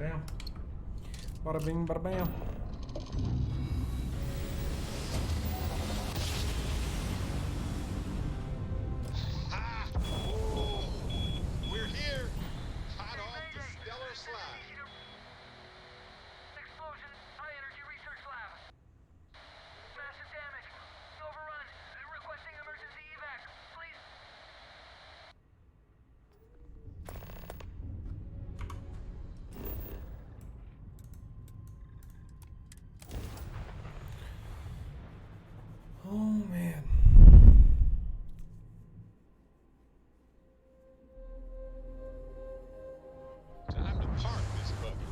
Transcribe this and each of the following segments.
Damn. Bada bing, bada bam. Ha! Oh, we're here. Hot off the stellar slide. Explosion, high energy research lab. Massive damage. Overrun. Requesting emergency evac. Please. Oh man. Time to park this buggy.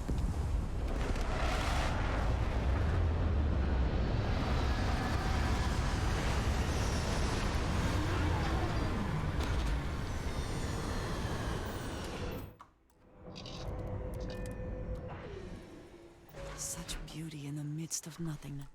Such beauty in the midst of nothingness.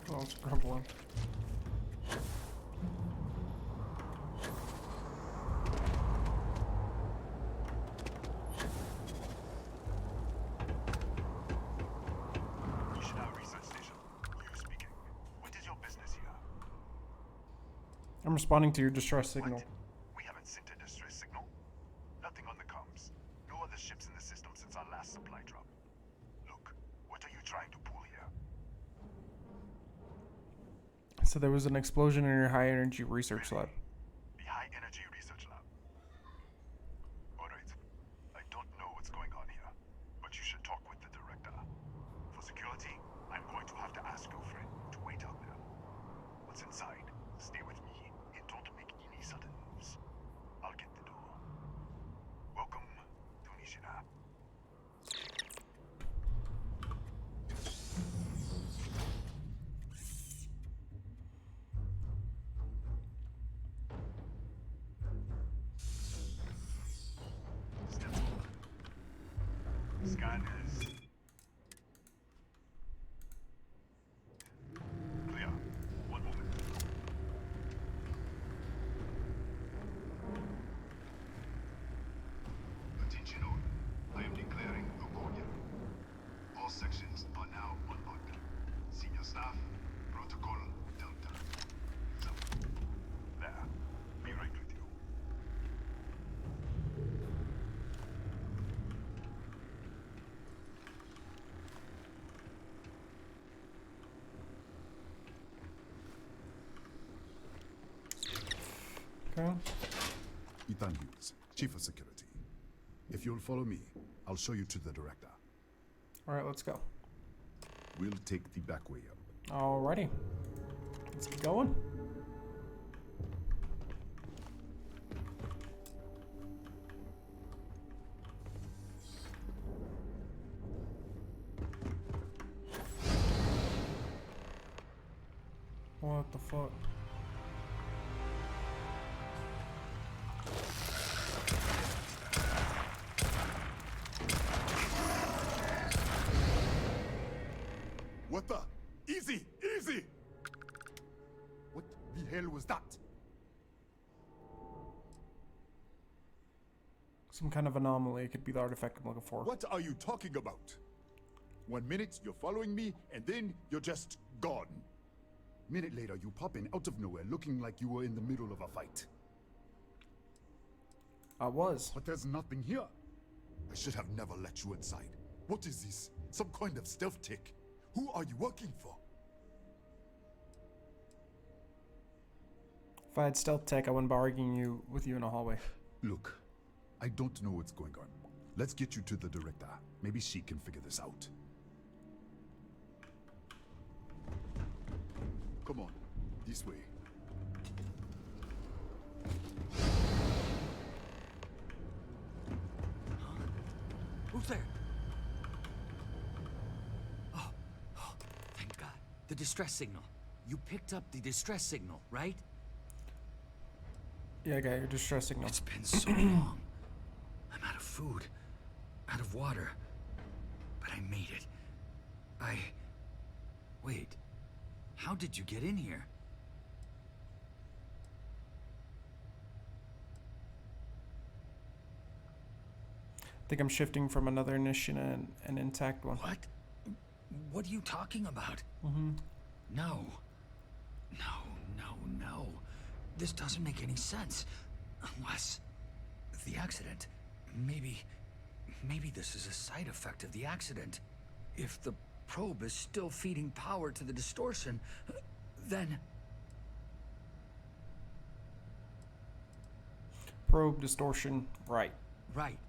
Oh, it's crumbling. Research station. You speaking. What is your business here? I'm responding to your distress signal. What? We haven't sent a distress signal. Nothing on the comms. No other ships in the system since our last supply drop. Look, what are you trying to pull here? So there was an explosion in your high energy research lab. The high energy research lab. Alright. I don't know what's going on here, but you should talk with the director. For security, I'm going to have to ask your friend to wait out there. What's inside? Stay with me and don't make any sudden moves. I'll get the door. Welcome to Nishina. Step forward. Scanners. Clear. One moment. Attention all. I am declaring a war here. All sections are now unlocked. Senior staff, protocol, Delta. So, there. Be right with you. Okay. Ethan Hughes, Chief of Security. If you'll follow me, I'll show you to the director. Alright, let's go. We'll take the back way up. Alrighty. Let's get going. What the fuck? What the? Easy! Easy! What the hell was that? Some kind of anomaly. It could be the artifact I'm looking for. What are you talking about? 1 minute you're following me, and then you're just gone. Minute later, you pop in out of nowhere looking like you were in the middle of a fight. I was. But there's nothing here. I should have never let you inside. What is this? Some kind of stealth tick? Who are you working for? If I had stealth tech, I wouldn't be arguing with you in a hallway. Look, I don't know what's going on. Let's get you to the director. Maybe she can figure this out. Come on, this way. Who's there? Oh, thank God. The distress signal. You picked up the distress signal, right? Yeah, I got your distress signal. It's been so long. I'm out of food, out of water. But I made it. Wait. How did you get in here? I think I'm shifting from another initiative and an intact one. What? What are you talking about? Mm-hmm. No. No. This doesn't make any sense. Unless... the accident. Maybe this is a side effect of the accident. If the probe is still feeding power to the distortion, then... Probe distortion, right. Right.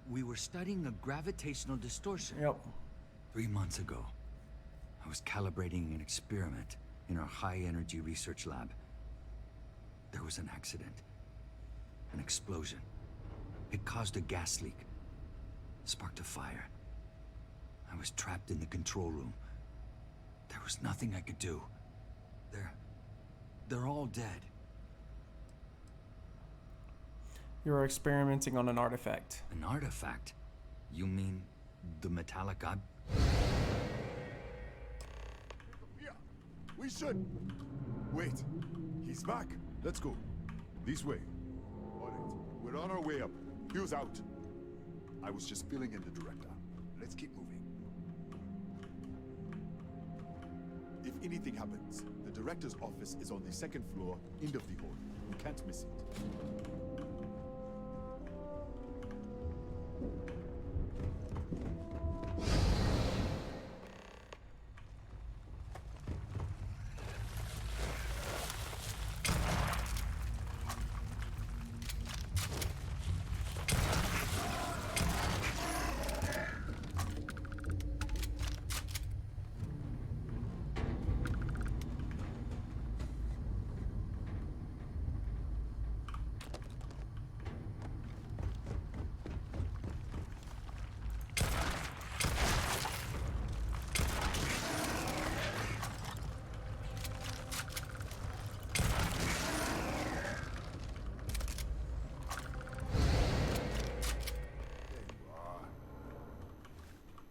We were studying a gravitational distortion. Yep. 3 months ago, I was calibrating an experiment in our high-energy research lab. There was an accident. An explosion. It caused a gas leak. Sparked a fire. I was trapped in the control room. There was nothing I could do. They're all dead. You're experimenting on an artifact. An artifact? You mean the metallic ob... Yeah, we should. Wait, he's back. Let's go. This way. All right, we're on our way up. Fuse out. I was just filling in the director. Let's keep moving. If anything happens, the director's office is on the second floor, end of the hall. You can't miss it.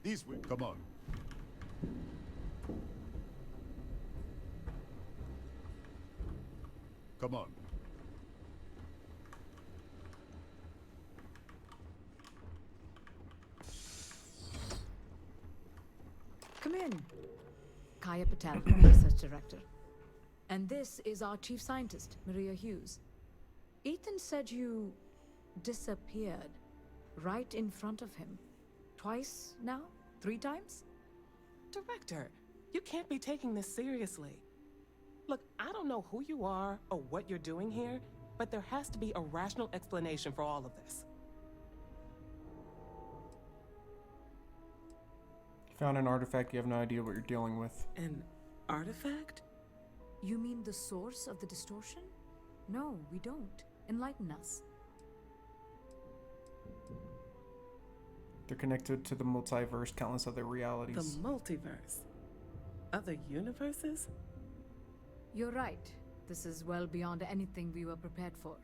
This way. Come on. Come on. Come in. Kaya Patel, Research Director. And this is our Chief Scientist, Maria Hughes. Ethan said you disappeared right in front of him. Twice now? 3 times? Director, you can't be taking this seriously. Look, I don't know who you are or what you're doing here, but there has to be a rational explanation for all of this. You found an artifact, you have no idea what you're dealing with. An artifact? You mean the source of the distortion? No, we don't. Enlighten us. They're connected to the multiverse, countless other realities. The multiverse. Other universes? You're right. This is well beyond anything we were prepared for.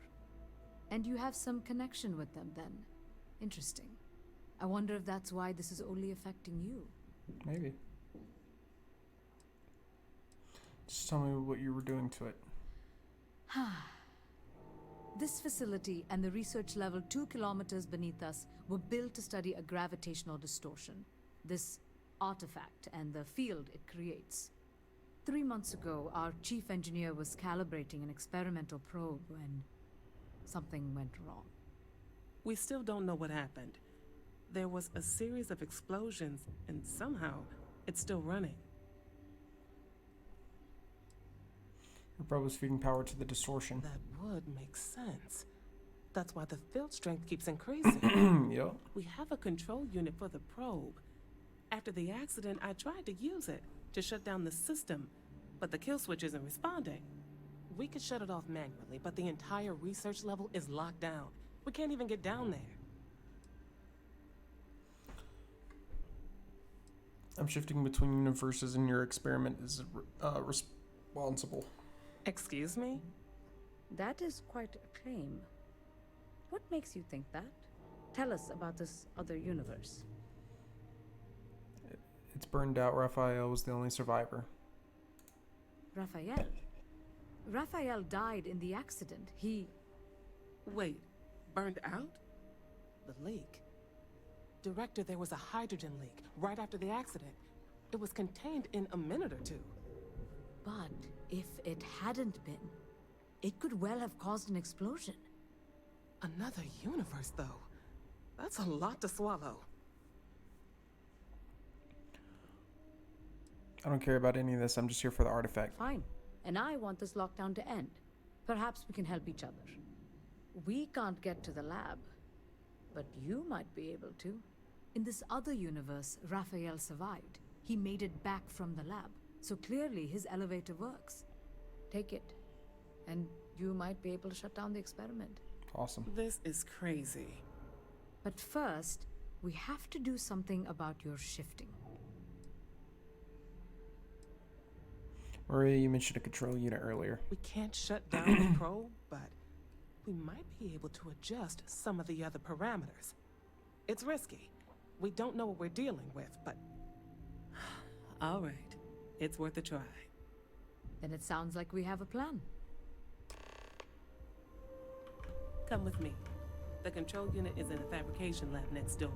And you have some connection with them then. Interesting. I wonder if that's why this is only affecting you. Maybe. Just tell me what you were doing to it. This facility and the research level 2 kilometers beneath us were built to study a gravitational distortion, this artifact and the field it creates. 3 months ago, our chief engineer was calibrating an experimental probe when something went wrong. We still don't know what happened. There was a series of explosions, and somehow it's still running. Your probe was feeding power to the distortion. That would make sense. That's why the field strength keeps increasing. Yep. We have a control unit for the probe. After the accident, I tried to use it to shut down the system, but the kill switch isn't responding. We could shut it off manually, but the entire research level is locked down. We can't even get down there. I'm shifting between universes and your experiment is responsible. Excuse me? That is quite a claim. What makes you think that? Tell us about this other universe. It's burned out. Raphael was the only survivor. Raphael? Raphael died in the accident. Wait, burned out? The leak. Director, there was a hydrogen leak right after the accident. It was contained in a minute or two. But if it hadn't been, it could well have caused an explosion. Another universe, though. That's a lot to swallow. I don't care about any of this. I'm just here for the artifact. Fine. And I want this lockdown to end. Perhaps we can help each other. We can't get to the lab, but you might be able to. In this other universe, Raphael survived. He made it back from the lab, so clearly his elevator works. Take it, and you might be able to shut down the experiment. Awesome. This is crazy. But first, we have to do something about your shifting. Maria, you mentioned a control unit earlier. We can't shut down the probe, but we might be able to adjust some of the other parameters. It's risky. We don't know what we're dealing with, but... All right. It's worth a try. Then it sounds like we have a plan. Come with me. The control unit is in the fabrication lab next door.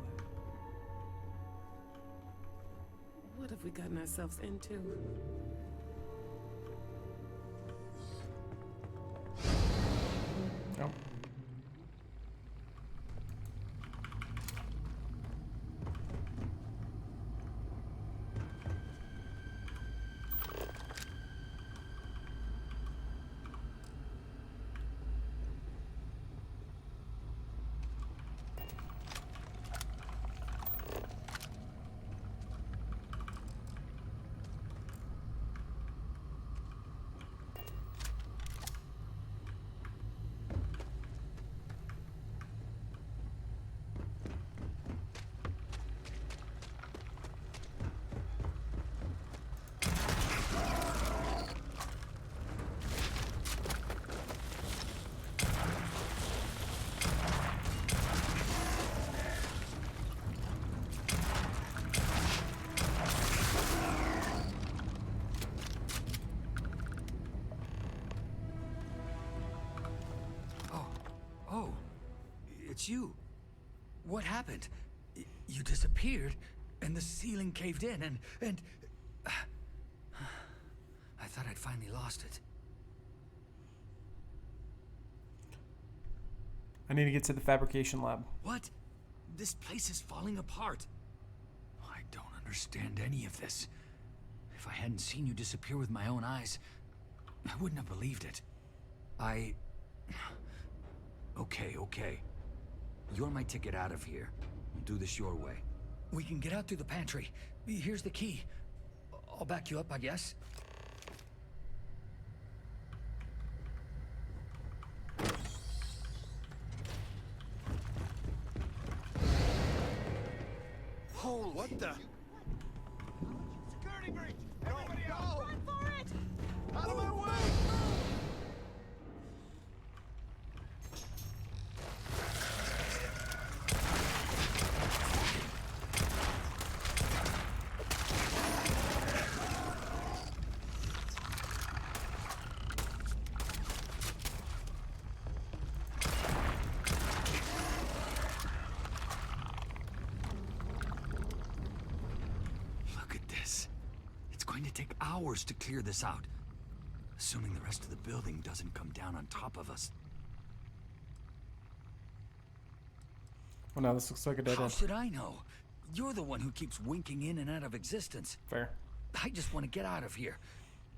What have we gotten ourselves into? Oh. Oh, it's you. What happened? You disappeared, and the ceiling caved in, and... I thought I'd finally lost it. I need to get to the fabrication lab. What? This place is falling apart. I don't understand any of this. If I hadn't seen you disappear with my own eyes, I wouldn't have believed it. Okay. You're my ticket out of here. We'll do this your way. We can get out through the pantry. Here's the key. I'll back you up, I guess. What the? Security breach! Everybody out! Run for it! Out of my way! Look at this. It's going to take hours to clear this out. Assuming the rest of the building doesn't come down on top of us. Well, now this looks like a dead How end. should I know? You're the one who keeps winking in and out of existence. Fair. I just want to get out of here.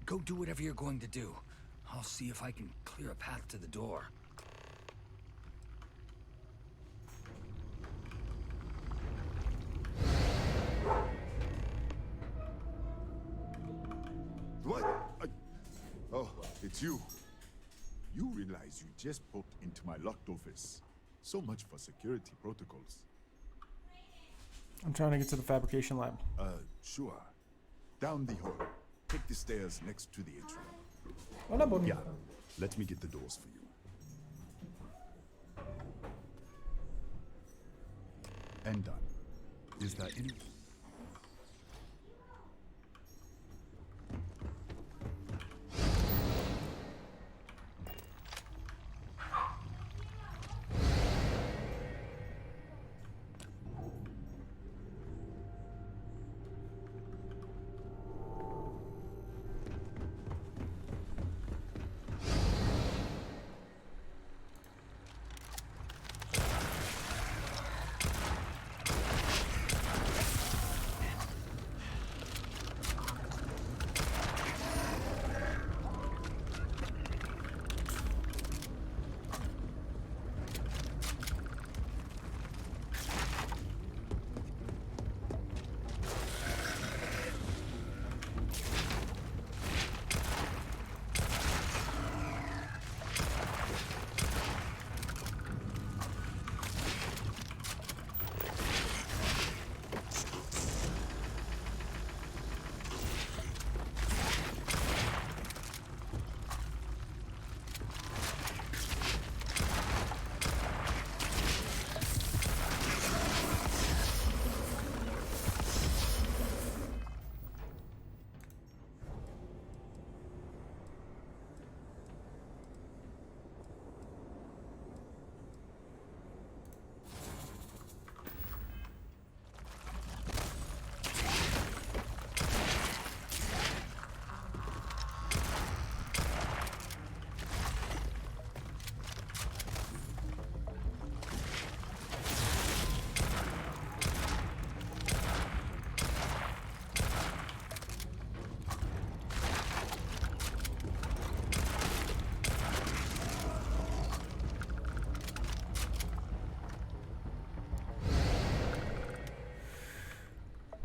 Go do whatever you're going to do. I'll see if I can clear a path to the door. What? Oh, it's you. You realize you just poked into my locked office. So much for security protocols. I'm trying to get to the fabrication lab. Sure. Down the hall. Take the stairs next to the atrium. Hola, Bonnie. Yeah, let me get the doors for you. And done. Is there any...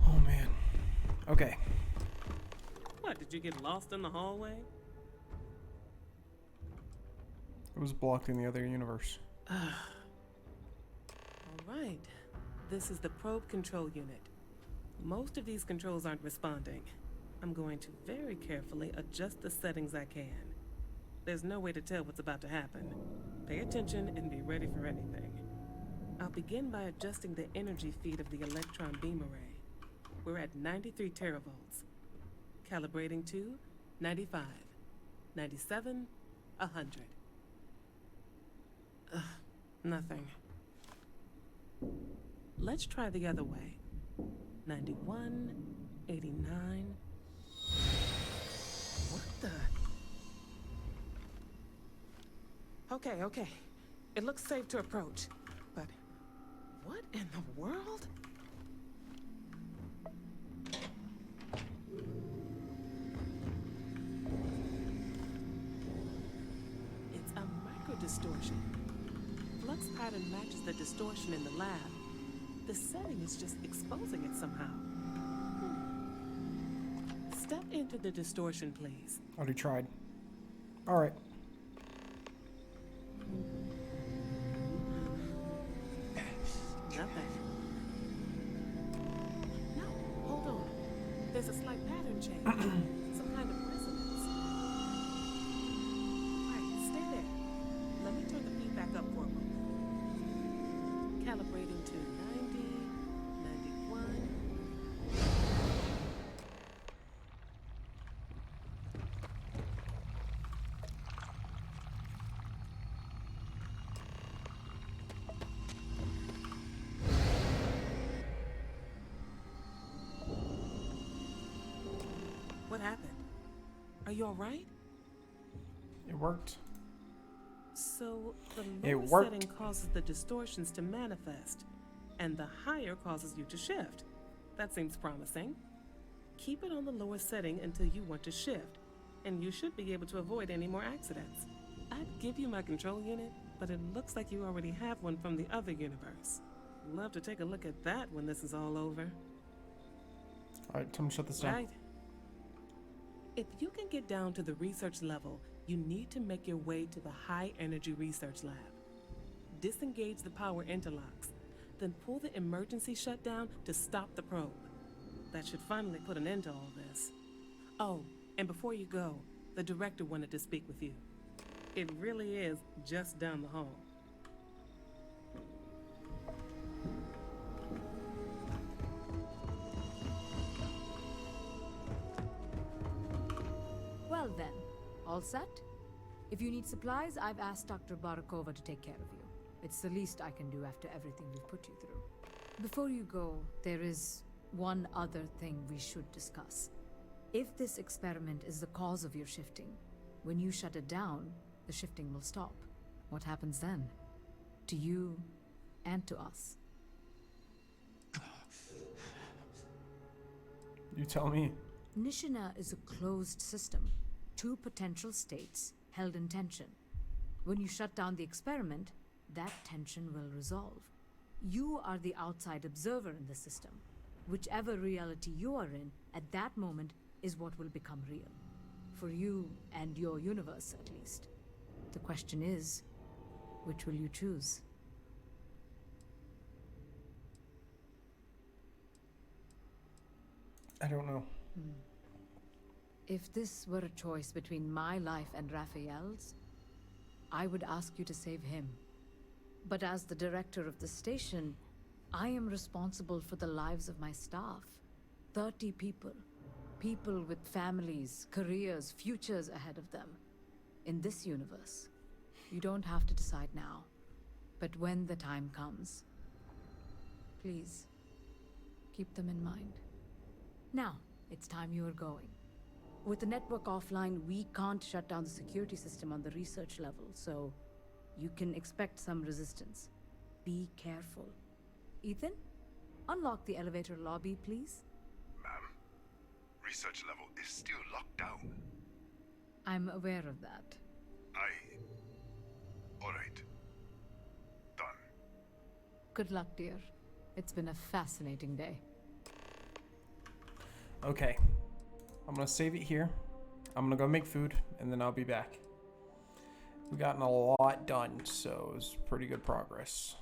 Oh, man. Okay. What, did you get lost in the hallway? It was blocked in the other universe. All right. This is the probe control unit. Most of these controls aren't responding. I'm going to very carefully adjust the settings I can. There's no way to tell what's about to happen. Pay attention and be ready for anything. I'll begin by adjusting the energy feed of the electron beam array. We're at 93 teravolts. Calibrating to 95, 97, 100. Nothing. Let's try the other way. 91, 89. What the? Okay. It looks safe to approach. But what in the world? It's a microdistortion. Flux pattern matches the distortion in the lab. The setting is just exposing it somehow. Step into the distortion, please. Already tried. Alright. Nothing. Are you alright? It worked. So, the It lower worked. setting causes the distortions to manifest, and the higher causes you to shift. That seems promising. Keep it on the lower setting until you want to shift, and you should be able to avoid any more accidents. I'd give you my control unit, but it looks like you already have one from the other universe. Love to take a look at that when this is all over. Alright, tell me to shut this down. Right. If you can get down to the research level, you need to make your way to the high energy research lab. Disengage the power interlocks, then pull the emergency shutdown to stop the probe. That should finally put an end to all this. Oh, and before you go, the director wanted to speak with you. It really is just down the hall. Well then, all set? If you need supplies, I've asked Dr. Barakova to take care of you. It's the least I can do after everything we've put you through. Before you go, there is one other thing we should discuss. If this experiment is the cause of your shifting, when you shut it down, the shifting will stop. What happens then? To you and to us. You tell me. Nishina is a closed system. Two potential states held in tension. When you shut down the experiment, that tension will resolve. You are the outside observer in the system. Whichever reality you are in, at that moment, is what will become real. For you and your universe, at least. The question is, which will you choose? I don't know. If this were a choice between my life and Raphael's, I would ask you to save him. But as the director of the station, I am responsible for the lives of my staff. 30 people. People with families, careers, futures ahead of them. In this universe. You don't have to decide now. But when the time comes, please, keep them in mind. Now, it's time you are going. With the network offline, we can't shut down the security system on the research level, so you can expect some resistance. Be careful. Ethan, unlock the elevator lobby, please. Ma'am, research level is still locked down. I'm aware of that. Alright. Done. Good luck, dear. It's been a fascinating day. Okay. I'm gonna save it here. I'm gonna go make food, and then I'll be back. We've gotten a lot done, so it was pretty good progress.